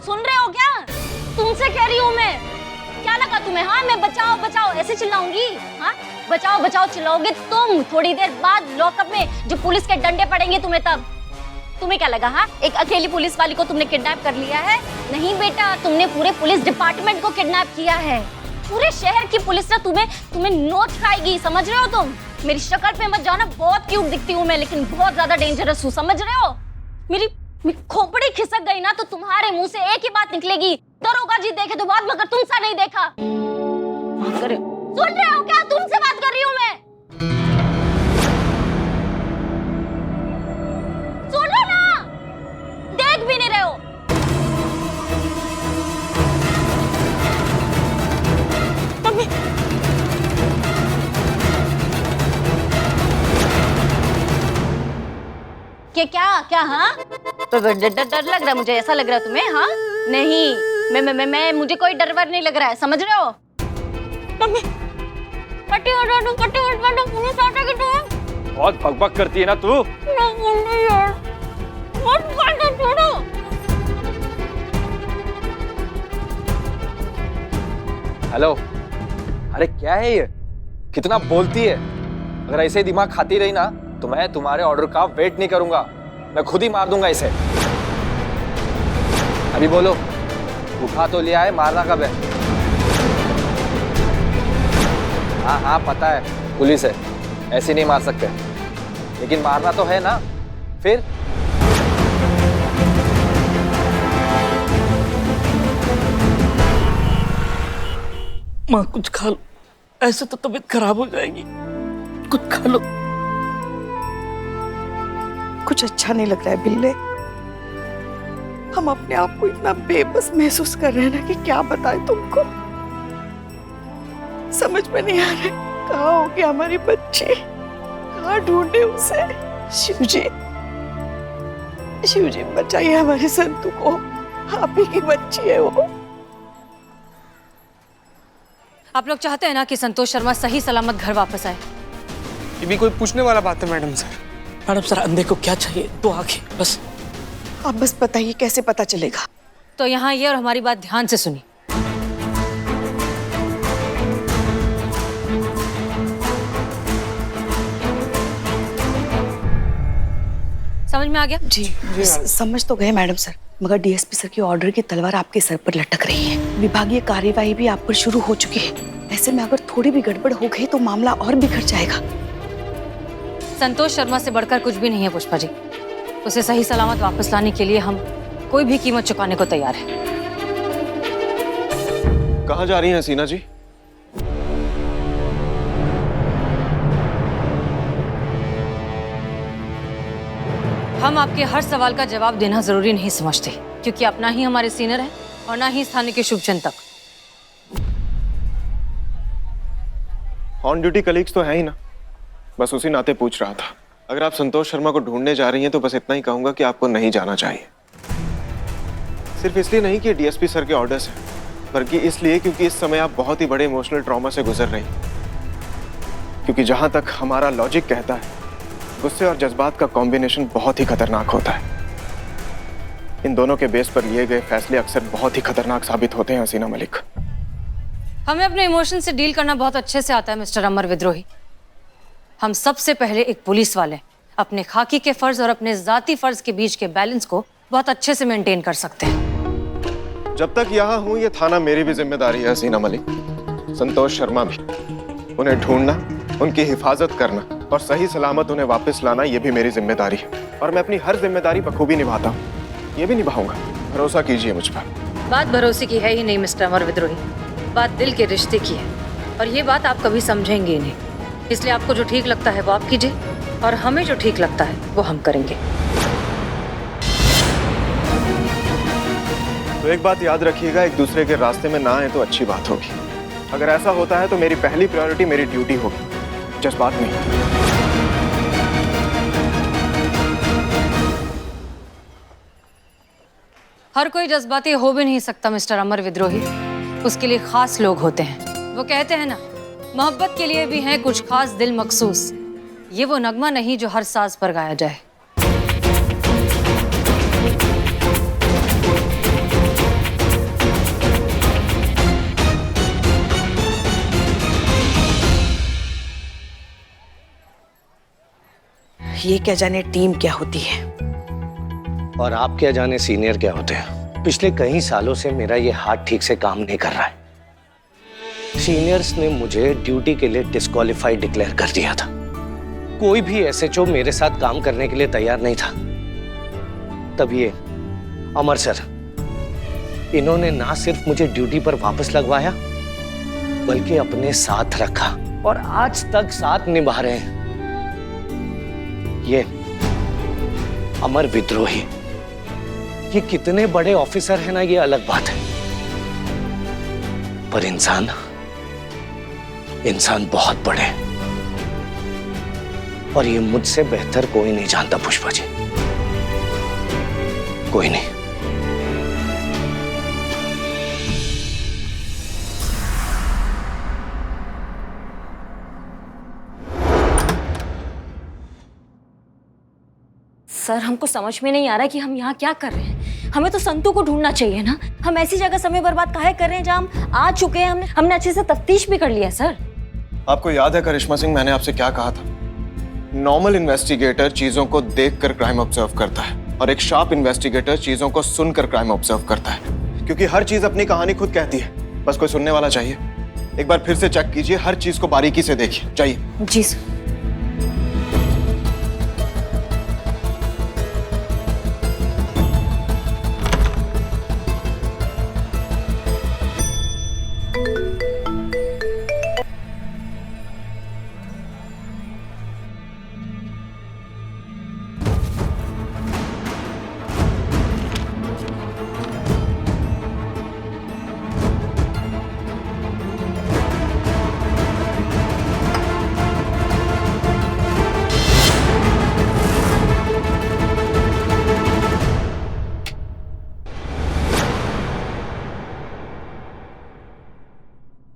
सुन रहे हो क्या? तुमसे कह रही हूँ मैं। क्या लगा तुम्हें? हाँ, मैं बचाओ बचाओ ऐसे चिल्लाऊंगी? हाँ, बचाओ बचाओ चिल्लाओगे तुम, थोड़ी देर बाद लॉकअप में जो पुलिस के डंडे पड़ेंगे तुम्हें, तब तुम्हें क्या लगा? हाँ, एक अकेली पुलिस वाली को तुमने किडनैप कर लिया है? नहीं बेटा, तुमने पूरे पुलिस डिपार्टमेंट को किडनैप किया है। पूरे शहर की पुलिस ना तुम्हें नोच खाएगी, समझ रहे हो तुम? मेरी शक्ल पे मत जाओ ना, बहुत क्यूट दिखती हूँ मैं, लेकिन बहुत ज्यादा डेंजरस हूँ, समझ रहे हो? मेरी खोपड़ी खिसक गई ना तो तुम्हारे मुंह से एक ही बात निकलेगी, दरोगा जी देखे तो बात, मगर तुमसा नहीं देखा। सुन रहे हो क्या? तुमसे बात कर रही हूँ मैं। सुनो ना, देख भी नहीं रहे हो। मम्मी, क्या क्या? हाँ, तो डर लग रहा है मुझे, ऐसा लग रहा है तुम्हें? हाँ, नहीं, मैं मुझे कोई डर वर नहीं लग रहा है, समझ रहे हो? मम्मी, पट्टी हटा दो, पुलिस आ जाएगी तुम्हें। बहुत बकबक करती है ना तू। यार, मत काटो, छोड़ो। हेलो, अरे क्या है ये? कितना बोलती है? अगर ऐसे ही दिमाग खाती रही ना तो मैं तुम्हारे ऑर्डर का वेट नहीं करूंगा, मैं खुद ही मार दूंगा इसे। अभी बोलो, उठा तो लिया है, मारना कब है? हाँ हाँ पता है, पुलिस है, ऐसे नहीं मार सकते, लेकिन मारना तो है ना। फिर माँ कुछ खा लो, ऐसे तो तबीयत खराब हो जाएगी, कुछ खा लो। कुछ अच्छा नहीं लग रहा है बिल्ले। हम अपने आप को इतना बेबस महसूस कर रहे हैं ना कि क्या बताएं तुमको। समझ में नहीं आ रहा कहाँ हो गया हमारी बच्ची, कहाँ ढूंढे उसे। शिव जी बचाइए हमारे संतू को, आप ही की बच्ची है वो। आप लोग चाहते हैं ना कि संतोष शर्मा सही सलामत घर वापस आए? ये भी कोई पूछने वाला बात है मैडम सर? मैडम सर, अंधे को क्या चाहिए? तो आगे बस। आप बस बताइए कैसे पता चलेगा? तो यहाँ ये और हमारी बात ध्यान से सुनिए। समझ में आ गया? जी समझ तो गए मैडम सर, मगर डीएसपी सर की ऑर्डर की तलवार आपके सर पर लटक रही है। विभागीय कार्यवाही भी आप पर शुरू हो चुकी है। ऐसे में अगर थोड़ी भी गड़बड़ हो गई तो मामला और बिगड़ जाएगा। संतोष शर्मा से बढ़कर कुछ भी नहीं है पुष्पा जी। उसे सही सलामत वापस लाने के लिए हम कोई भी कीमत चुकाने को तैयार है। कहाँ जा रही हैं हसीना जी? हम आपके हर सवाल का जवाब देना जरूरी नहीं समझते, क्योंकि आप ना ही हमारे सीनियर हैं और ना ही स्थानीय के शुभचिंतक। ऑन ड्यूटी कलीग्स तो है ही ना, बस उसी नाते पूछ रहा था। अगर आप संतोष शर्मा को ढूंढने जा रही हैं तो बस इतना ही कहूंगा कि आपको नहीं जाना चाहिए। सिर्फ इसलिए नहीं कि डीएसपी सर के ऑर्डर्स हैं, बल्कि इसलिए क्योंकि इस समय आप बहुत ही बड़े इमोशनल ट्रॉमा से गुजर रही हैं। क्योंकि जहां तक हमारा लॉजिक कहता है, गुस्से और जज्बात का कॉम्बिनेशन बहुत ही खतरनाक होता है। इन दोनों के बेस पर लिए गए फैसले अक्सर बहुत ही खतरनाक साबित होते हैं हसीना मलिक। हमें अपने इमोशन से डील करना बहुत अच्छे से आता है मिस्टर अमर विद्रोही। हम सबसे पहले एक पुलिस वाले अपने खाकी के फर्ज और अपने जाती फर्ज के बीच के बैलेंस को बहुत अच्छे से मेंटेन कर सकते हैं। जब तक यहाँ हूँ ये थाना मेरी भी जिम्मेदारी है हसीना मलिक, संतोष शर्मा भी। उन्हें ढूंढना, उनकी हिफाजत करना और सही सलामत उन्हें वापस लाना ये भी मेरी जिम्मेदारी है। और मैं अपनी हर जिम्मेदारी बखूबी निभाता हूँ, ये भी निभाऊंगा, भरोसा कीजिए मुझ पर। बात भरोसे की है ही नहीं मिस्टर अमर विद्रोही, बात दिल के रिश्ते की है, और ये बात आप कभी समझेंगे ही नहीं। इसलिए आपको जो ठीक लगता है वो आप कीजिए, और हमें जो ठीक लगता है वो हम करेंगे। तो एक बात याद रखिएगा, एक दूसरे के रास्ते में ना आए तो अच्छी बात होगी। अगर ऐसा होता है तो मेरी पहली प्रायोरिटी मेरी ड्यूटी होगी, जज्बात नहीं। हर कोई जज्बाती हो भी नहीं सकता मिस्टर अमर विद्रोही, उसके लिए खास लोग होते हैं। वो कहते हैं ना, मोहब्बत के लिए भी हैं कुछ खास दिल मखसूस। ये वो नगमा नहीं जो हर साज पर गाया जाए। ये क्या जाने टीम क्या होती है। और आप क्या जाने सीनियर क्या होते हैं। पिछले कई सालों से मेरा ये हाथ ठीक से काम नहीं कर रहा है। सीनियर्स ने मुझे ड्यूटी के लिए डिस्क्वालीफाइड डिक्लेयर कर दिया था। कोई भी एसएचओ मेरे साथ काम करने के लिए तैयार नहीं था। तब ये अमर सर, इन्होंने ना सिर्फ मुझे ड्यूटी पर वापस लगवाया बल्कि अपने साथ रखा और आज तक साथ निभा रहे हैं। ये अमर विद्रोही, ये कितने बड़े ऑफिसर हैं ना, ये अलग बात है, पर इंसान बहुत बड़े हैं और ये मुझसे बेहतर कोई नहीं जानता पुष्पा जी, कोई नहीं। सर हमको समझ में नहीं आ रहा कि हम यहाँ क्या कर रहे हैं। हमें तो संतू को ढूंढना चाहिए ना। हम ऐसी जगह समय बर्बाद काहे कर रहे हैं जहाँ हम आ चुके हैं। हमने अच्छे से तफ्तीश भी कर लिया सर। आपको याद है करिश्मा सिंह, मैंने आपसे क्या कहा था? नॉर्मल इन्वेस्टिगेटर चीजों को देखकर क्राइम ऑब्जर्व करता है और एक शार्प इन्वेस्टिगेटर चीजों को सुनकर क्राइम ऑब्जर्व करता है, क्योंकि हर चीज अपनी कहानी खुद कहती है, बस कोई सुनने वाला चाहिए। एक बार फिर से चेक कीजिए, हर चीज को बारीकी से देखिए। चाहिए जी सर।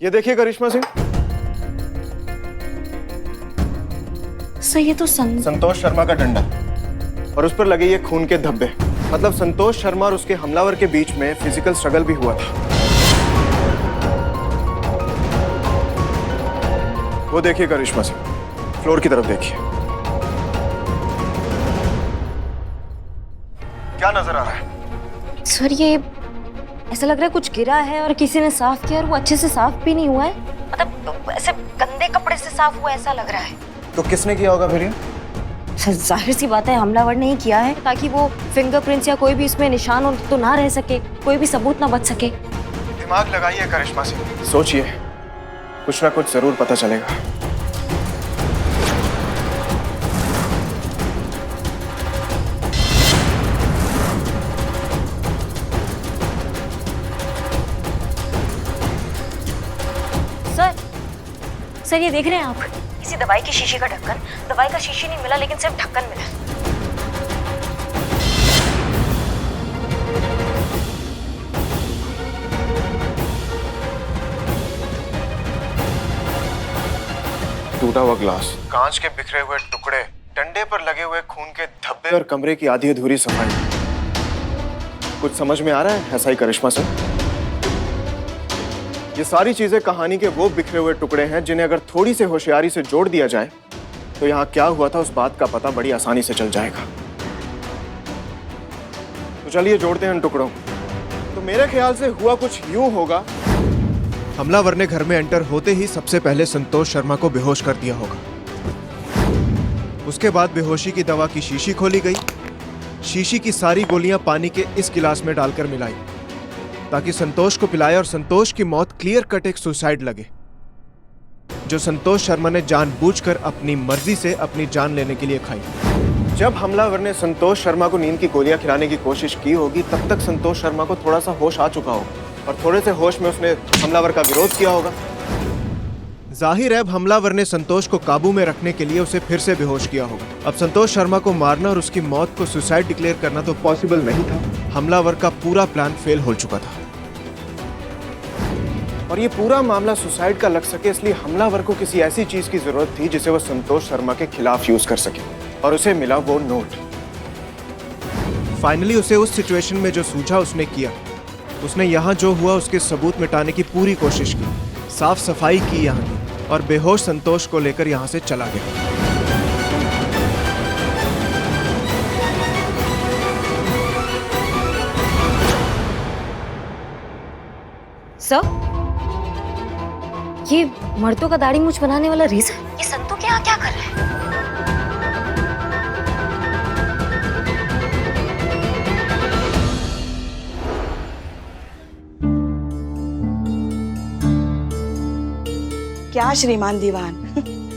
ये देखिए करिश्मा सिंह, सर ये तो संतोष शर्मा का डंडा और उस पर लगे ये खून के धब्बे। मतलब संतोष शर्मा और उसके हमलावर के बीच में फिजिकल स्ट्रगल भी हुआ था। वो देखिए करिश्मा सिंह, फ्लोर की तरफ देखिए। क्या नजर आ रहा है? सर ये ऐसा लग रहा है कुछ गिरा है और किसी ने साफ किया और वो अच्छे से साफ भी नहीं हुआ है। मतलब ऐसे गंदे कपड़े से साफ हुआ ऐसा लग रहा है। तो किसने किया होगा फिर ये? सर जाहिर सी बात है हमलावर ने ही किया है, ताकि वो फिंगरप्रिंट्स या कोई भी इसमें निशान हो तो ना रह सके, कोई भी सबूत ना बच सके। दिमाग लगाइए करिश्मा सिंह, सोचिए, कुछ ना कुछ जरूर पता चलेगा। सर ये देख रहे हैं आप, किसी दवाई की शीशी का ढक्कन। दवाई का शीशी नहीं मिला लेकिन सिर्फ ढक्कन मिला। टूटा हुआ ग्लास, कांच के बिखरे हुए टुकड़े, डंडे पर लगे हुए खून के धब्बे और कमरे की आधी अधूरी सफाई। कुछ समझ में आ रहा है ऐसा ही करिश्मा सिंह? ये सारी चीजें कहानी के वो बिखरे हुए टुकड़े हैं जिन्हें अगर थोड़ी सी होशियारी से जोड़ दिया जाए तो यहाँ क्या हुआ था उस बात का पता बड़ी आसानी से चल जाएगा। तो चलिए जोड़ते हैं उन टुकड़ों को। तो मेरे ख्याल से हुआ कुछ यूं होगा, हमलावर ने घर में एंटर होते ही सबसे पहले संतोष शर्मा को बेहोश कर दिया होगा। उसके बाद बेहोशी की दवा की शीशी खोली गई। शीशी की सारी गोलियां पानी के इस गिलास में डालकर मिलाई ताकि संतोष को पिलाए और संतोष की मौत क्लियर कट एक सुसाइड लगे, जो संतोष शर्मा ने जानबूझकर अपनी मर्जी से अपनी जान लेने के लिए खाई। जब हमलावर ने संतोष शर्मा को नींद की गोलियां खिलाने की कोशिश की होगी तब तक संतोष शर्मा को थोड़ा सा होश आ चुका होगा और थोड़े से होश में उसने हमलावर का विरोध किया होगा। जाहिर है हमलावर ने संतोष को काबू में रखने के लिए उसे फिर से बेहोश किया होगा। अब संतोष शर्मा को मारना और उसकी मौत को सुसाइड डिक्लेयर करना तो पॉसिबल नहीं था। हमलावर का पूरा प्लान फेल हो चुका था और ये पूरा मामला सुसाइड का लग सके इसलिए हमलावर को किसी ऐसी चीज की जरूरत थी जिसे वो संतोष शर्मा के खिलाफ यूज कर सके और उसे मिला वो नोट। फाइनली उसे उस सिचुएशन में जो सूझा उसने किया। उसने यहाँ जो हुआ उसके सबूत मिटाने की पूरी कोशिश की, साफ सफाई की यहाँ की और बेहोश संतोष को लेकर यहाँ से चला गया। सर, ये मर्दों का दाढ़ी मूछ बनाने वाला रीज़ है? ये संतू के यहाँ क्या कर रहा है? क्या श्रीमान दीवान,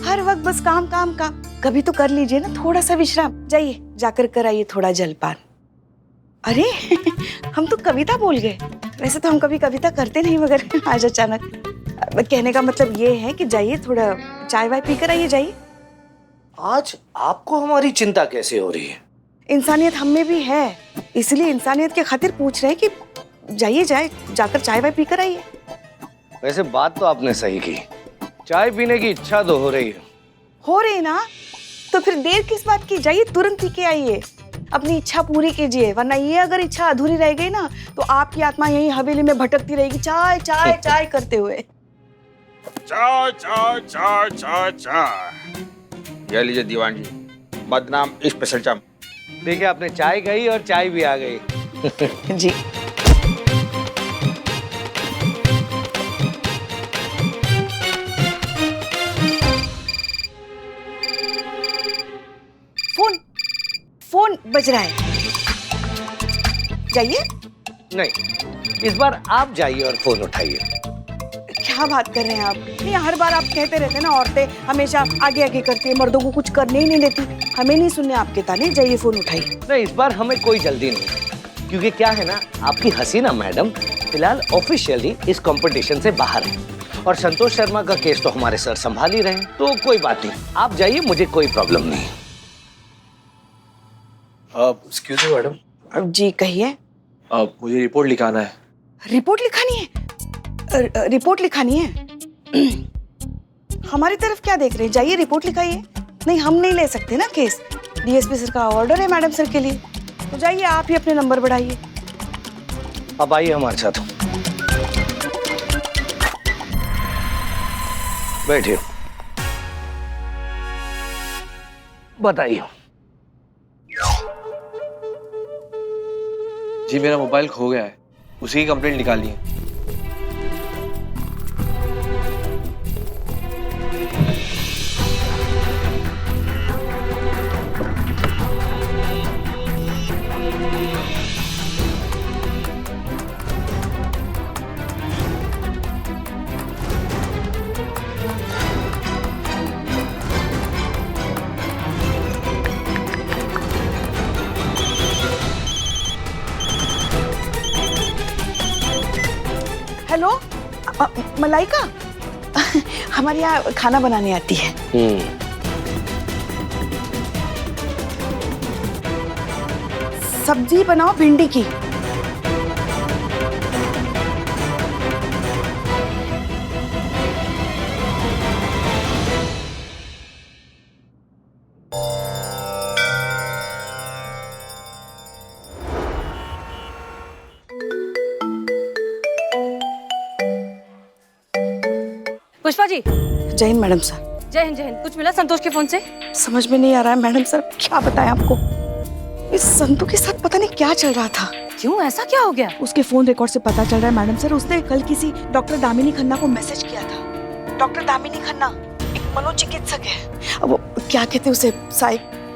हर वक्त बस काम काम काम। कभी तो कर लीजिए ना थोड़ा सा विश्राम। जाइए जाकर कराइए थोड़ा जलपान। अरे हम तो कविता बोल गए। वैसे तो हम कभी कविता करते नहीं, मगर आज अचानक। कहने का मतलब ये है कि जाइए थोड़ा चाय वाय पी कर आइए, जाइए। आज आपको हमारी चिंता कैसे हो रही है? इंसानियत हम में भी है, इसलिए इंसानियत के खातिर पूछ रहे हैं कि जाइए जाकर चाय वाय पी कर आइए। वैसे बात तो आपने सही की, चाय पीने की इच्छा तो हो रही है। हो रही ना, तो फिर देर किस बात की? जाइए तुरंत पी के आइए, अपनी इच्छा पूरी कीजिए। वरना ये अगर इच्छा अधूरी रह गई ना, तो आपकी आत्मा यहीं हवेली में भटकती रहेगी, चाय चाय चाय करते हुए। चाय चाय चाय चाय चाय। ये लीजिए दीवान जी, बदनाम स्पेशल चाय। देखिए आपने चाय गई और चाय भी आ गई। जी फोन बज रहा है, जाइए। नहीं, इस बार आप जाइए और फोन उठाइए। क्या बात कर रहे हैं आप? नहीं, हर बार आप कहते रहते हैं ना, औरतें हमेशा आगे आगे करती है, मर्दों को कुछ करने ही नहीं देती। हमें नहीं सुनने आपके ताने, जाइए फोन उठाइए। नहीं, इस बार हमें कोई जल्दी नहीं, क्योंकि क्या है ना, आपकी हसीना मैडम फिलहाल ऑफिशियली इस कंपटीशन से बाहर है और संतोष शर्मा का केस तो हमारे सर संभाल ही रहे हैं, तो कोई बात नहीं, आप जाइए, मुझे कोई प्रॉब्लम नहीं। Excuse me madam. जी कहिए। मुझे रिपोर्ट लिखाना है। रिपोर्ट लिखानी है? रिपोर्ट लिखानी है? हमारी तरफ क्या देख रहे हैं? जाइए रिपोर्ट लिखाइए। नहीं, हम नहीं ले सकते ना केस, डीएसपी सर का ऑर्डर है मैडम सर के लिए। तो जाइए आप ही अपने नंबर बढ़ाइए। अब आइए हमारे साथ, बैठिए, बताइए। जी मेरा मोबाइल खो गया है, उसी की कंप्लेंट निकालनी है। हेलो, मलाइका। हमारे यहाँ खाना बनाने आती है। सब्जी बनाओ भिंडी की। पुष्पा जी। जय हिंद मैडम सर। जय हिंद जय हिंद। कुछ मिला संतोष के फोन से? समझ में नहीं आ रहा है मैडम सर, क्या बताएं आपको। इस संतू के साथ पता नहीं क्या चल रहा था। क्यों, ऐसा क्या हो गया? उसके फोन रिकॉर्ड से पता चल रहा है मैडम सर, उसने कल किसी डॉक्टर दामिनी खन्ना को मैसेज किया था। डॉक्टर दामिनी खन्ना एक मनोचिकित्सक है, अब वो क्या कहते हैं उसे,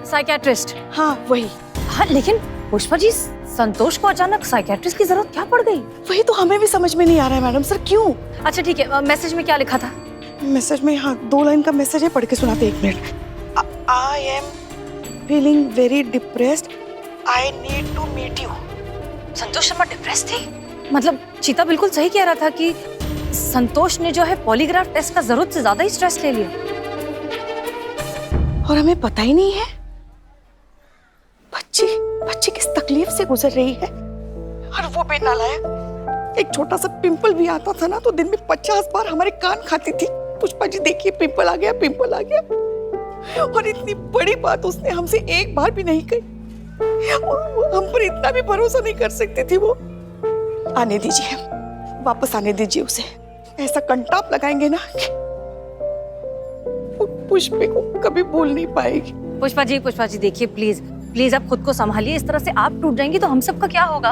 साइकियाट्रिस्ट। हाँ वही। हाँ, लेकिन पुष्पा जी, संतोष को अचानक साइकियाट्रिस्ट की जरूरत क्या पड़ गई? वही तो हमें भी समझ में नहीं आ रहा है मैडम सर, क्यों? अच्छा ठीक है, मैसेज में क्या लिखा था? मैसेज में, हाँ 2 लाइन का मैसेज है, पढ़ के सुनाते 1 मिनट। I am feeling very depressed, I need to meet you. Santosh Sharma depress थी? मतलब चीता बिल्कुल सही कह रहा था कि संतोष ने जो है पॉलीग्राफ टेस्ट का जरूरत से ज्यादा ही स्ट्रेस ले लिया और हमें पता ही नहीं है। बच्ची किस तकलीफ से गुजर रही है, और वो बेनालायक। एक छोटा सा पिंपल भी आता था ना, तो दिन में 50 बार हमारे कान खाती थी, पुष्पा जी देखिए पिंपल आ गया, पिंपल आ गया। और इतनी बड़ी बात उसने हमसे एक बार भी नहीं कही। हम पर इतना भी भरोसा नहीं कर सकती थी वो। आने दीजिए, वापस आने दीजिए उसे। ऐसा कंटाप लगाएंगे ना कि पुष्पे को कभी भूल नहीं पाएगी। पुष्पा जी देखिए, प्लीज प्लीज आप खुद को संभालिए। इस तरह से आप टूट जाएंगी तो हम सबका क्या होगा?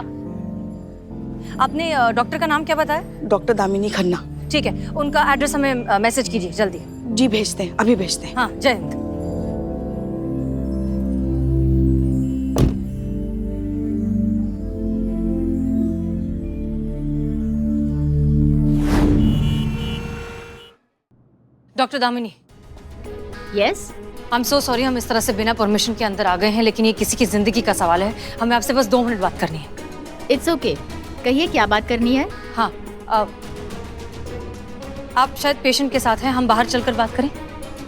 आपने डॉक्टर का नाम क्या बताया? डॉक्टर दामिनी खन्ना। ठीक है, उनका एड्रेस हमें मैसेज कीजिए जल्दी। जी भेजते हैं, अभी भेजते हैं। हाँ, जय Hind. Doctor Damini. Yes, I am so sorry, हम इस तरह से बिना परमिशन के अंदर आ गए हैं, लेकिन ये किसी की जिंदगी का सवाल है। हमें आपसे बस 2 मिनट बात करनी है। इट्स ओके, कहिए क्या बात करनी है। हाँ, आप शायद पेशेंट के साथ हैं, हम बाहर चलकर बात करें?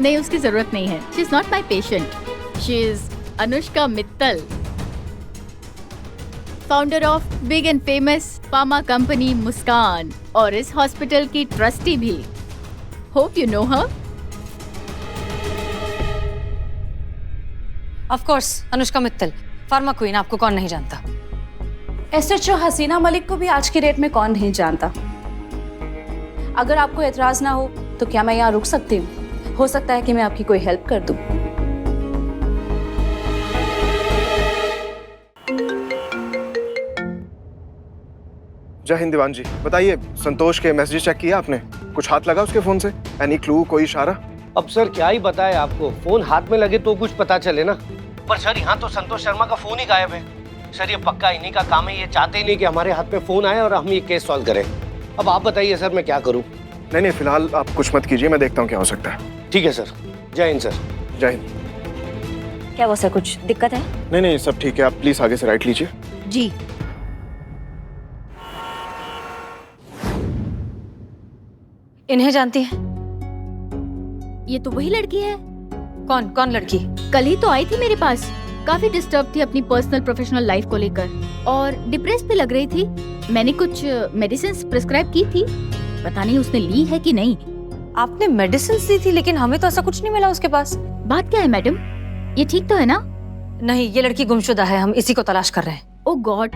नहीं, उसकी जरूरत नहीं है। She is not my patient, she is Anushka Mittal, founder of big and famous pharma company Muskan, और इस हॉस्पिटल की ट्रस्टी भी। Hope you know her. Of course, Anushka Mittal, pharma queen, आपको कौन नहीं जानता। एसएचओ हसीना मलिक को भी आज की डेट में कौन नहीं जानता। अगर आपको एतराज ना हो तो क्या मैं यहाँ रुक सकती हूँ? हो सकता है कि मैं आपकी कोई हेल्प कर दूँ। जय हिंद दीवान जी। बताइए, संतोष के मैसेज चेक किया आपने? कुछ हाथ लगा उसके फोन से? एनी क्लू, कोई इशारा? अब सर क्या ही बताए आपको, फोन हाथ में लगे तो कुछ पता चले ना। पर सर यहाँ तो संतोष शर्मा का फोन ही गायब है। सर ये पक्का इन्हीं का काम है, ये चाहते ही नहीं कि हमारे हाथ में फोन आए और हम ये केस सॉल्व करें। अब आप बताइए सर, मैं क्या करूँ? नहीं, फिलहाल आप कुछ मत कीजिए, मैं देखता हूँ क्या हो सकता है। ठीक है सर। जय हिंद सर। जय हिंद। क्या वो सर, कुछ दिक्कत है? नहीं, सब ठीक है। आप प्लीज आगे से राइट लीजिए। जी। इन्हें जानती है? ये तो वही लड़की है। कौन लड़की? कल ही तो आई थी मेरे पास, काफी डिस्टर्ब थी अपनी पर्सनल प्रोफेशनल लाइफ को लेकर और डिप्रेस भी लग रही थी। मैंने कुछ मेडिसिन प्रिस्क्राइब की थी, पता नहीं उसने ली है कि नहीं। आपने मेडिसिन दी थी, लेकिन हमें तो ऐसा कुछ नहीं मिला उसके पास। बात क्या है मैडम, ये ठीक तो है ना? नहीं, ये लड़की गुमशुदा है, हम इसी को तलाश कर रहे हैं। ओह गॉड,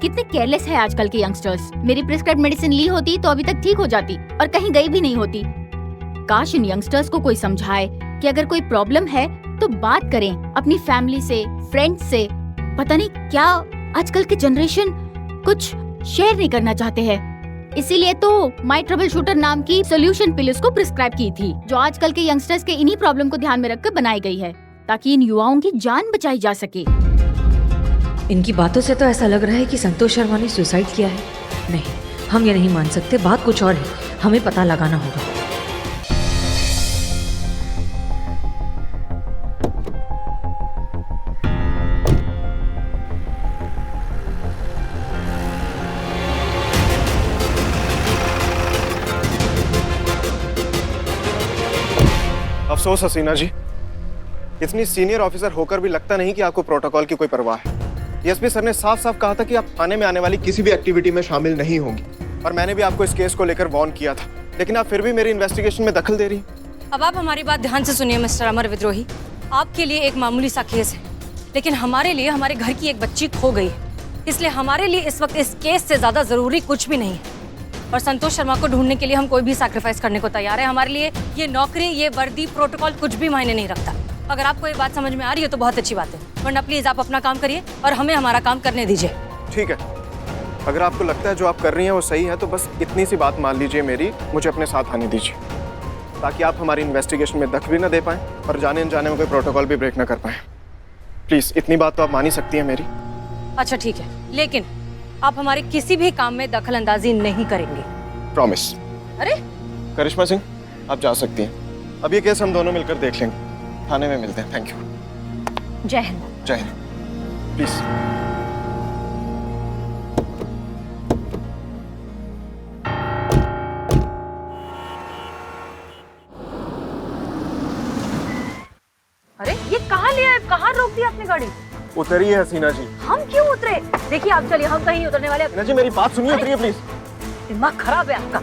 कितने केयरलेस है आजकल के यंगस्टर्स। मेरी प्रिस्क्राइब मेडिसिन ली होती तो अभी तक ठीक हो जाती और कहीं गई भी नहीं होती। काश इन यंगस्टर्स को कोई समझाए कि अगर कोई प्रॉब्लम है तो बात करें अपनी फैमिली से, फ्रेंड्स से। पता नहीं क्या आजकल के जनरेशन कुछ शेयर नहीं करना चाहते हैं। इसीलिए तो माई ट्रबल शूटर नाम की सोल्यूशन पिल उसको प्रिस्क्राइब की थी, जो आजकल के यंगस्टर्स के इन्हीं प्रॉब्लम को ध्यान में रखकर बनाई गई है, ताकि इन युवाओं की जान बचाई जा सके। इनकी बातों से तो ऐसा लग रहा है कि संतोष शर्मा ने सुसाइड किया है। नहीं, हम ये नहीं मान सकते, बात कुछ और है, हमें पता लगाना होगा। अफसोस हसीना जी, इतनी सीनियर ऑफिसर होकर भी लगता नहीं कि आपको प्रोटोकॉल की कोई परवाह है। एसपी सर ने साफ साफ कहा था कि आप थाने में आने वाली किसी भी एक्टिविटी में शामिल नहीं होंगी, और मैंने भी आपको इस केस को लेकर वार्न किया था, लेकिन आप फिर भी मेरी इन्वेस्टिगेशन में दखल दे रही। अब आप हमारी बात ध्यान से सुनिए मिस्टर अमर विद्रोही। आपके लिए एक मामूली सा केस है, लेकिन हमारे लिए हमारे घर की एक बच्ची खो गई है, इसलिए हमारे लिए इस वक्त इस केस से ज्यादा जरूरी कुछ भी नहीं है। और संतोष शर्मा को ढूंढने के लिए हम कोई भी सैक्रिफाइस करने को तैयार है। हमारे लिए ये नौकरी, ये वर्दी, प्रोटोकॉल कुछ भी मायने नहीं रखता। अगर आपको ये बात समझ में आ रही है तो बहुत अच्छी बात है, वरना प्लीज आप अपना काम करिए और हमें हमारा काम करने दीजिए। ठीक है, अगर आपको लगता है जो आप कर रही हैं वो सही है तो बस इतनी सी बात मान लीजिए मेरी, मुझे अपने साथ आने दीजिए, ताकि आप हमारी इन्वेस्टिगेशन में दखल भी न दे पाएं और जाने अनजाने में कोई प्रोटोकॉल भी ब्रेक ना कर पाएं। प्लीज इतनी बात तो आप मान ही सकती हैं मेरी। अच्छा ठीक है, लेकिन आप हमारे किसी भी काम में दखल अंदाजी नहीं करेंगे। प्रॉमिस। अरे करिश्मा सिंह, आप जा सकती हैं। अब ये केस हम दोनों मिलकर देख लेंगे, थाने में मिलते हैं। Thank you. जय हिंद। जय हिंद। प्लीज। अरे ये कहाँ ले आए, कहाँ रोक दिया आपने गाड़ी? उतरिए हसीना जी। हम क्यों उतरे? देखिए आप चलिए, हम कहीं उतरने वाले। हसीना जी मेरी बात सुनिए, उतरिए प्लीज। दिमाग खराब है आपका।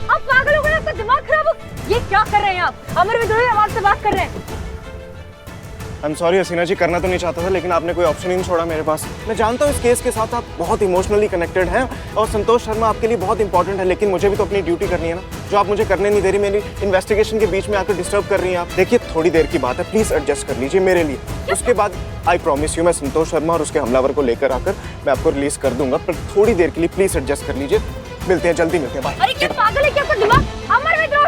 आप पागल हो गए, आपका दिमाग खराब हो। ये क्या कर रहे हैं आप? अमर विद्रोही, आवाज से बात कर रहे हैं। आई एम सॉरी हसीना जी, करना तो नहीं चाहता था लेकिन आपने कोई ऑप्शन ही नहीं छोड़ा मेरे पास। मैं जानता हूँ इस केस के साथ आप बहुत इमोशनली कनेक्टेड हैं और संतोष शर्मा आपके लिए बहुत इंपॉर्टेंट है, लेकिन मुझे भी तो अपनी ड्यूटी करनी है ना, जो आप मुझे करने नहीं दे रही। मेरी इन्वेस्टिगेशन के बीच में आकर डिस्टर्ब कर रही हैं आप। देखिए थोड़ी देर की बात है, प्लीज एडजस्ट कर लीजिए मेरे लिए। उसके बाद आई प्रॉमिस यू मैं संतोष शर्मा और उसके हमलावर को लेकर आकर मैं आपको रिलीज कर दूंगा, पर थोड़ी देर के लिए प्लीज एडजस्ट कर लीजिए। मिलते हैं, जल्दी मिलते हैं, बाय। अरे क्या पागल है क्या, आपका दिमाग? अमर विद्रोही